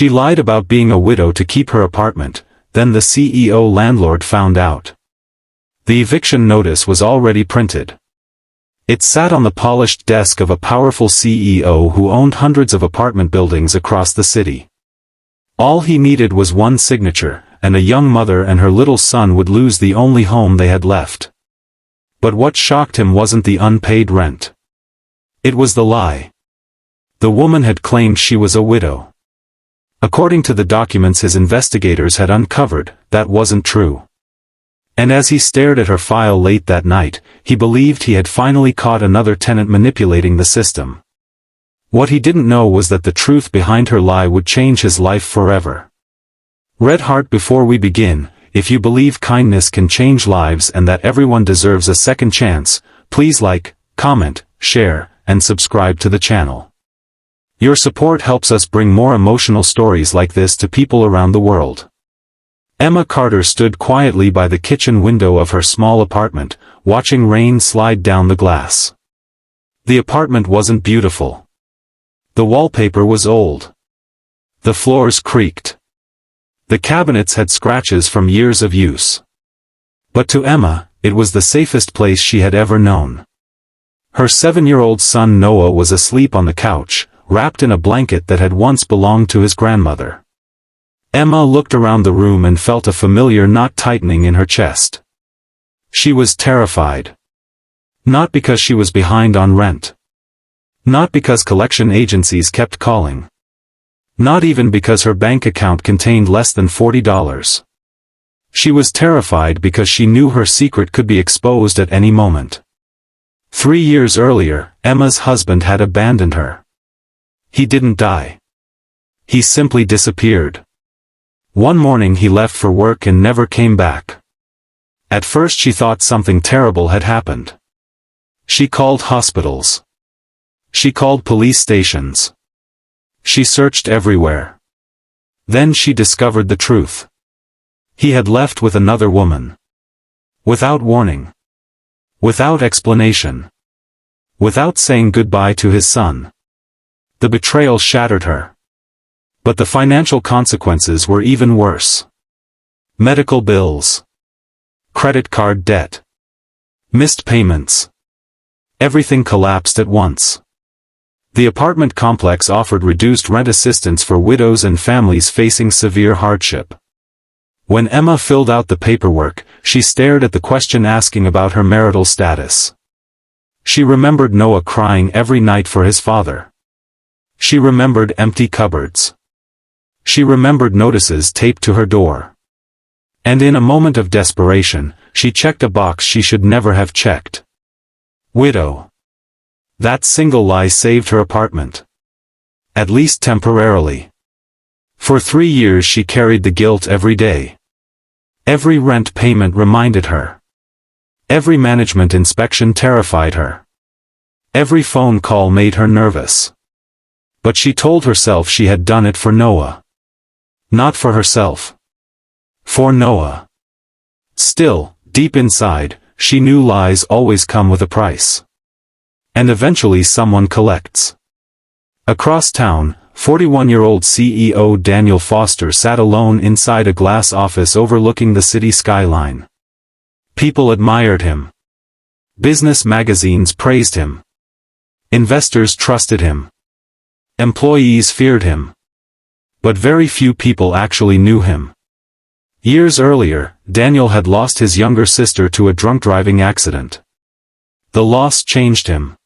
She lied about being a widow to keep her apartment, then the CEO landlord found out. The eviction notice was already printed. It sat on the polished desk of a powerful CEO who owned hundreds of apartment buildings across the city. All he needed was one signature, and a young mother and her little son would lose the only home they had left. But what shocked him wasn't the unpaid rent. It was the lie. The woman had claimed she was a widow. According to the documents his investigators had uncovered, that wasn't true. And as he stared at her file late that night, he believed he had finally caught another tenant manipulating the system. What he didn't know was that the truth behind her lie would change his life forever. Red heart, before we begin, if you believe kindness can change lives and that everyone deserves a second chance, please like, comment, share, and subscribe to the channel. Your support helps us bring more emotional stories like this to people around the world. Emma Carter stood quietly by the kitchen window of her small apartment, watching rain slide down the glass. The apartment wasn't beautiful. The wallpaper was old. The floors creaked. The cabinets had scratches from years of use. But to Emma, it was the safest place she had ever known. Her 7-year-old son Noah was asleep on the couch, wrapped in a blanket that had once belonged to his grandmother. Emma looked around the room and felt a familiar knot tightening in her chest. She was terrified. Not because she was behind on rent. Not because collection agencies kept calling. Not even because her bank account contained less than $40. She was terrified because she knew her secret could be exposed at any moment. 3 years earlier, Emma's husband had abandoned her. He didn't die. He simply disappeared. One morning he left for work and never came back. At first she thought something terrible had happened. She called hospitals. She called police stations. She searched everywhere. Then she discovered the truth. He had left with another woman. Without warning. Without explanation. Without saying goodbye to his son. The betrayal shattered her. But the financial consequences were even worse. Medical bills. Credit card debt. Missed payments. Everything collapsed at once. The apartment complex offered reduced rent assistance for widows and families facing severe hardship. When Emma filled out the paperwork, she stared at the question asking about her marital status. She remembered Noah crying every night for his father. She remembered empty cupboards. She remembered notices taped to her door. And in a moment of desperation, she checked a box she should never have checked. Widow. That single lie saved her apartment. At least temporarily. For 3 years she carried the guilt every day. Every rent payment reminded her. Every management inspection terrified her. Every phone call made her nervous. But she told herself she had done it for Noah. Not for herself. For Noah. Still, deep inside, she knew lies always come with a price. And eventually someone collects. Across town, 41-year-old CEO Daniel Foster sat alone inside a glass office overlooking the city skyline. People admired him. Business magazines praised him. Investors trusted him. Employees feared him. But very few people actually knew him. Years earlier, Daniel had lost his younger sister to a drunk driving accident. The loss changed him.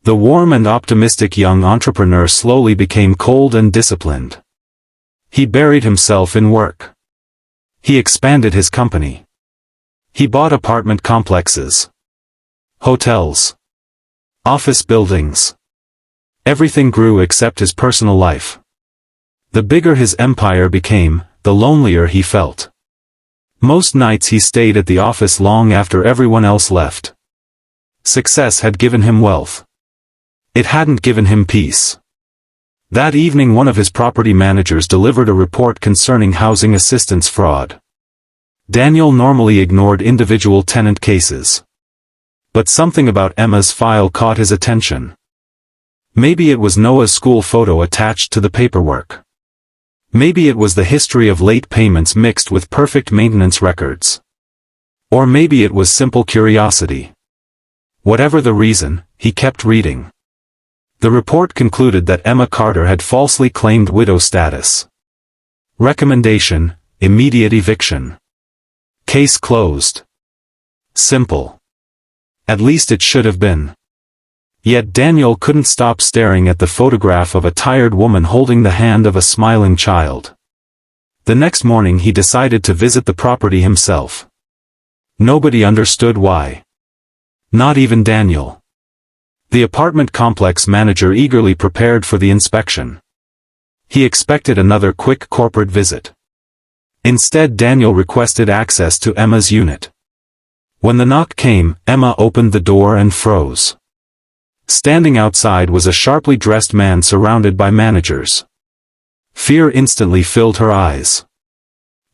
The warm and optimistic young entrepreneur slowly became cold and disciplined. He buried himself in work. He expanded his company. He bought apartment complexes. Hotels. Office buildings. Everything grew except his personal life. The bigger his empire became, the lonelier he felt. Most nights he stayed at the office long after everyone else left. Success had given him wealth. It hadn't given him peace. That evening one of his property managers delivered a report concerning housing assistance fraud. Daniel normally ignored individual tenant cases. But something about Emma's file caught his attention. Maybe it was Noah's school photo attached to the paperwork. Maybe it was the history of late payments mixed with perfect maintenance records. Or maybe it was simple curiosity. Whatever the reason, he kept reading. The report concluded that Emma Carter had falsely claimed widow status. Recommendation: immediate eviction. Case closed. Simple. At least it should have been. Yet Daniel couldn't stop staring at the photograph of a tired woman holding the hand of a smiling child. The next morning he decided to visit the property himself. Nobody understood why. Not even Daniel. The apartment complex manager eagerly prepared for the inspection. He expected another quick corporate visit. Instead, Daniel requested access to Emma's unit. When the knock came, Emma opened the door and froze. Standing outside was a sharply dressed man surrounded by managers. Fear instantly filled her eyes.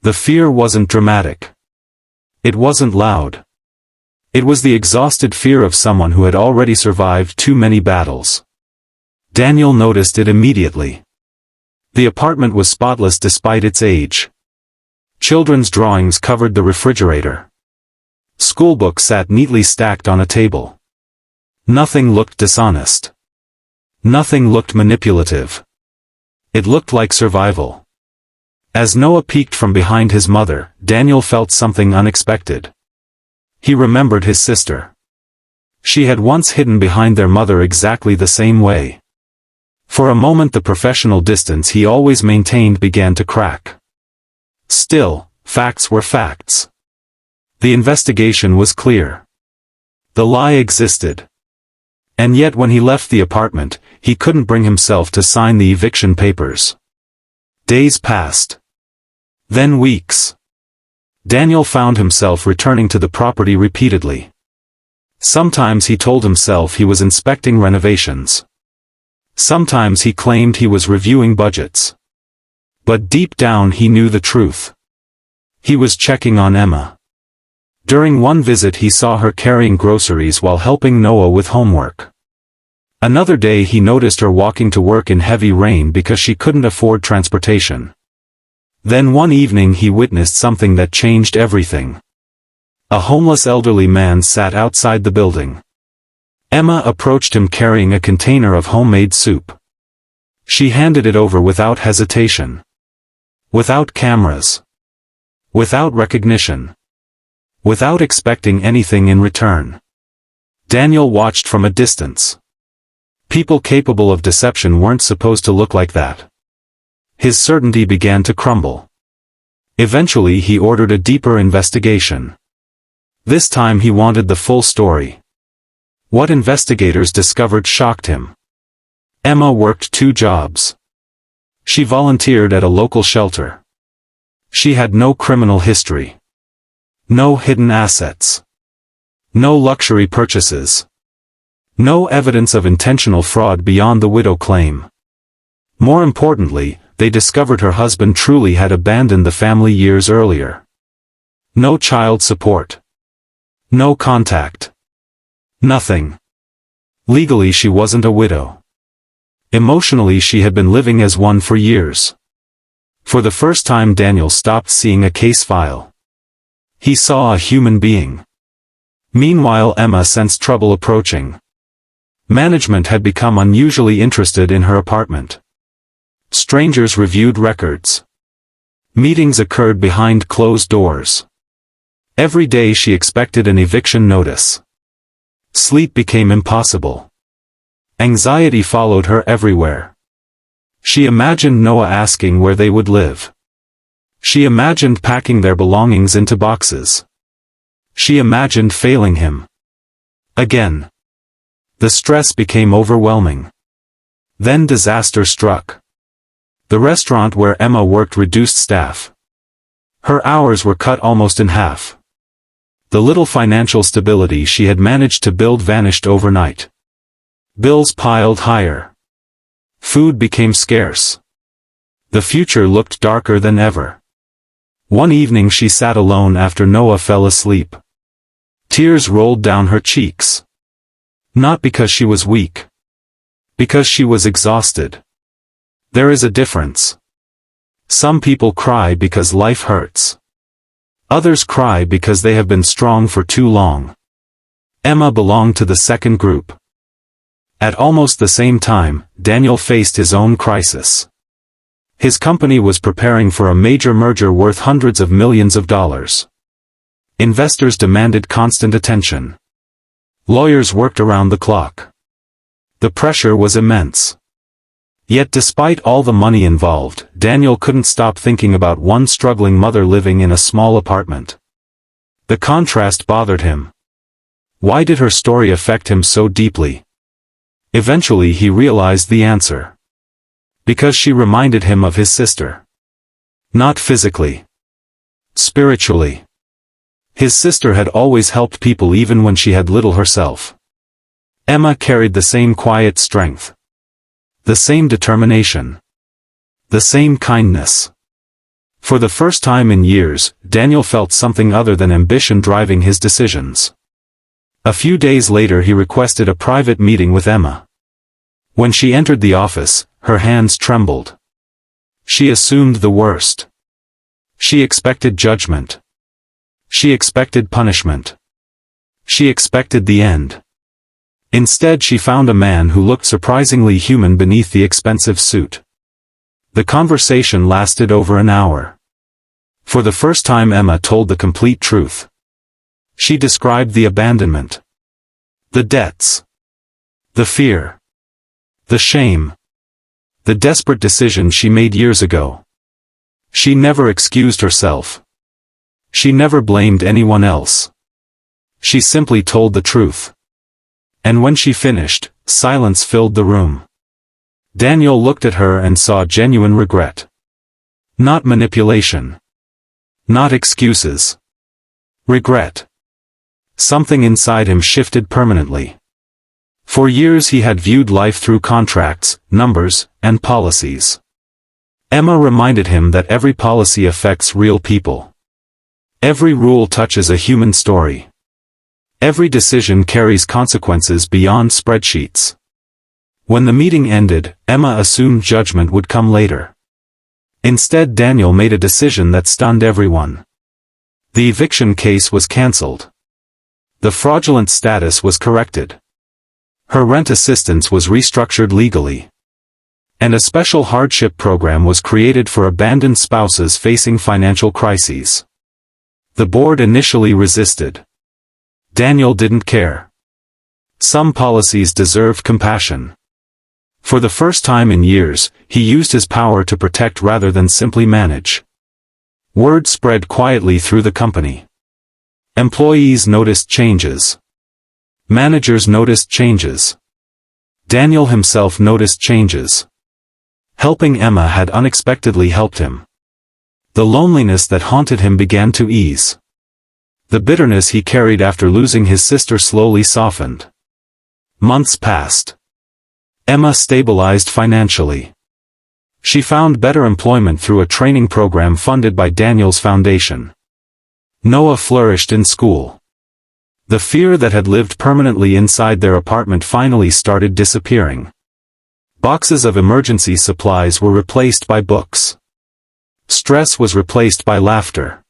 The fear wasn't dramatic. It wasn't loud. It was the exhausted fear of someone who had already survived too many battles. Daniel noticed it immediately. The apartment was spotless despite its age. Children's drawings covered the refrigerator. Schoolbooks sat neatly stacked on a table. Nothing looked dishonest. Nothing looked manipulative. It looked like survival. As Noah peeked from behind his mother, Daniel felt something unexpected. He remembered his sister. She had once hidden behind their mother exactly the same way. For a moment the professional distance he always maintained began to crack. Still, facts were facts. The investigation was clear. The lie existed. And yet when he left the apartment, he couldn't bring himself to sign the eviction papers. Days passed. Then weeks. Daniel found himself returning to the property repeatedly. Sometimes he told himself he was inspecting renovations. Sometimes he claimed he was reviewing budgets. But deep down he knew the truth. He was checking on Emma. During one visit he saw her carrying groceries while helping Noah with homework. Another day he noticed her walking to work in heavy rain because she couldn't afford transportation. Then one evening he witnessed something that changed everything. A homeless elderly man sat outside the building. Emma approached him carrying a container of homemade soup. She handed it over without hesitation. Without cameras. Without recognition. Without expecting anything in return. Daniel watched from a distance. People capable of deception weren't supposed to look like that. His certainty began to crumble. Eventually he ordered a deeper investigation. This time he wanted the full story. What investigators discovered shocked him. Emma worked 2 jobs. She volunteered at a local shelter. She had no criminal history. No hidden assets. No luxury purchases. No evidence of intentional fraud beyond the widow claim. More importantly, they discovered her husband truly had abandoned the family years earlier. No child support. No contact. Nothing. Legally she wasn't a widow. Emotionally she had been living as one for years. For the first time Daniel stopped seeing a case file. He saw a human being. Meanwhile Emma sensed trouble approaching. Management had become unusually interested in her apartment. Strangers reviewed records. Meetings occurred behind closed doors. Every day she expected an eviction notice. Sleep became impossible. Anxiety followed her everywhere. She imagined Noah asking where they would live. She imagined packing their belongings into boxes. She imagined failing him. Again. The stress became overwhelming. Then disaster struck. The restaurant where Emma worked reduced staff. Her hours were cut almost in half. The little financial stability she had managed to build vanished overnight. Bills piled higher. Food became scarce. The future looked darker than ever. One evening she sat alone after Noah fell asleep. Tears rolled down her cheeks. Not because she was weak. Because she was exhausted. There is a difference. Some people cry because life hurts. Others cry because they have been strong for too long. Emma belonged to the second group. At almost the same time, Daniel faced his own crisis. His company was preparing for a major merger worth hundreds of millions of dollars. Investors demanded constant attention. Lawyers worked around the clock. The pressure was immense. Yet despite all the money involved, Daniel couldn't stop thinking about one struggling mother living in a small apartment. The contrast bothered him. Why did her story affect him so deeply? Eventually he realized the answer. Because she reminded him of his sister. Not physically. Spiritually. His sister had always helped people even when she had little herself. Emma carried the same quiet strength. The same determination. The same kindness. For the first time in years, Daniel felt something other than ambition driving his decisions. A few days later he requested a private meeting with Emma. When she entered the office, her hands trembled. She assumed the worst. She expected judgment. She expected punishment. She expected the end. Instead she found a man who looked surprisingly human beneath the expensive suit. The conversation lasted over an hour. For the first time Emma told the complete truth. She described the abandonment. The debts. The fear. The shame. The desperate decision she made years ago. She never excused herself. She never blamed anyone else. She simply told the truth. And when she finished, silence filled the room. Daniel looked at her and saw genuine regret. Not manipulation. Not excuses. Regret. Something inside him shifted permanently. For years he had viewed life through contracts, numbers, and policies. Emma reminded him that every policy affects real people. Every rule touches a human story. Every decision carries consequences beyond spreadsheets. When the meeting ended, Emma assumed judgment would come later. Instead Daniel made a decision that stunned everyone. The eviction case was cancelled. The fraudulent status was corrected. Her rent assistance was restructured legally. And a special hardship program was created for abandoned spouses facing financial crises. The board initially resisted. Daniel didn't care. Some policies deserved compassion. For the first time in years, he used his power to protect rather than simply manage. Word spread quietly through the company. Employees noticed changes. Managers noticed changes. Daniel himself noticed changes. Helping Emma had unexpectedly helped him. The loneliness that haunted him began to ease. The bitterness he carried after losing his sister slowly softened. Months passed. Emma stabilized financially. She found better employment through a training program funded by Daniel's foundation. Noah flourished in school. The fear that had lived permanently inside their apartment finally started disappearing. Boxes of emergency supplies were replaced by books. Stress was replaced by laughter.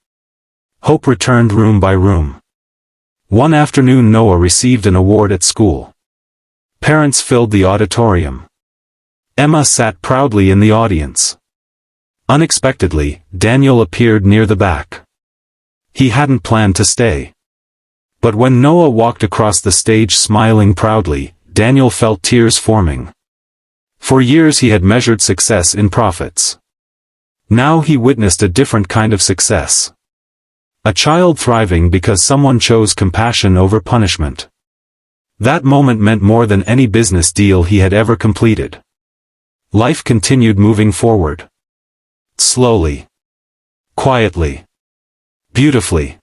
Hope returned room by room. One afternoon Noah received an award at school. Parents filled the auditorium. Emma sat proudly in the audience. Unexpectedly, Daniel appeared near the back. He hadn't planned to stay. But when Noah walked across the stage smiling proudly, Daniel felt tears forming. For years he had measured success in profits. Now he witnessed a different kind of success. A child thriving because someone chose compassion over punishment. That moment meant more than any business deal he had ever completed. Life continued moving forward. Slowly. Quietly. Beautifully.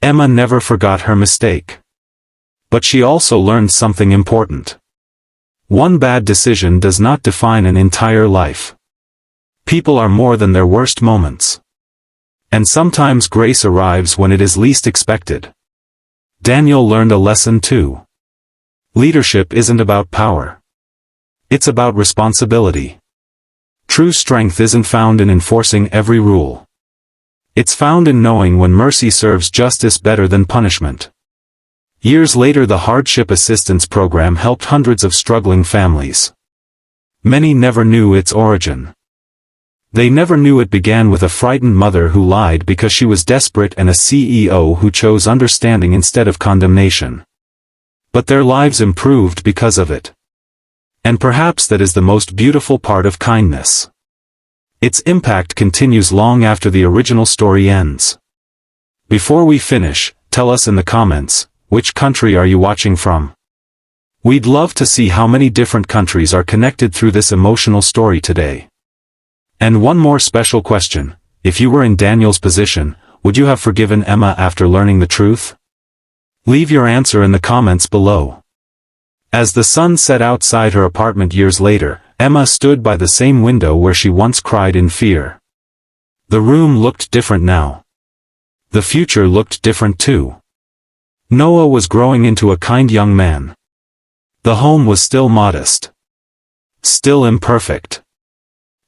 Emma never forgot her mistake. But she also learned something important. One bad decision does not define an entire life. People are more than their worst moments. And sometimes grace arrives when it is least expected. Daniel learned a lesson too. Leadership isn't about power. It's about responsibility. True strength isn't found in enforcing every rule. It's found in knowing when mercy serves justice better than punishment. Years later, the Hardship Assistance Program helped hundreds of struggling families. Many never knew its origin. They never knew it began with a frightened mother who lied because she was desperate and a CEO who chose understanding instead of condemnation. But their lives improved because of it. And perhaps that is the most beautiful part of kindness. Its impact continues long after the original story ends. Before we finish, tell us in the comments, which country are you watching from? We'd love to see how many different countries are connected through this emotional story today. And one more special question: if you were in Daniel's position, would you have forgiven Emma after learning the truth? Leave your answer in the comments below. As the sun set outside her apartment years later, Emma stood by the same window where she once cried in fear. The room looked different now. The future looked different too. Noah was growing into a kind young man. The home was still modest. Still imperfect.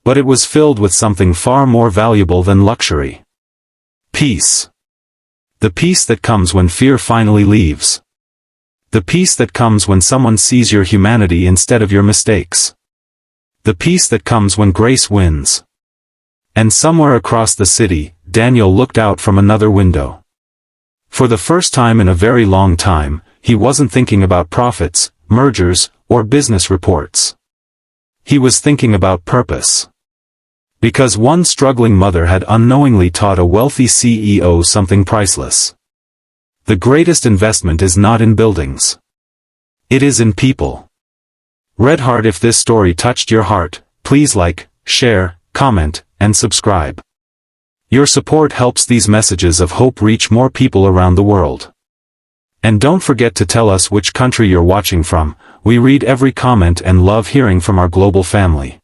But it was filled with something far more valuable than luxury. Peace. The peace that comes when fear finally leaves. The peace that comes when someone sees your humanity instead of your mistakes. The peace that comes when grace wins. And somewhere across the city, Daniel looked out from another window. For the first time in a very long time, he wasn't thinking about profits, mergers, or business reports. He was thinking about purpose. Because one struggling mother had unknowingly taught a wealthy CEO something priceless. The greatest investment is not in buildings. It is in people. Red Heart, if this story touched your heart, please like, share, comment, and subscribe. Your support helps these messages of hope reach more people around the world. And don't forget to tell us which country you're watching from. We read every comment and love hearing from our global family.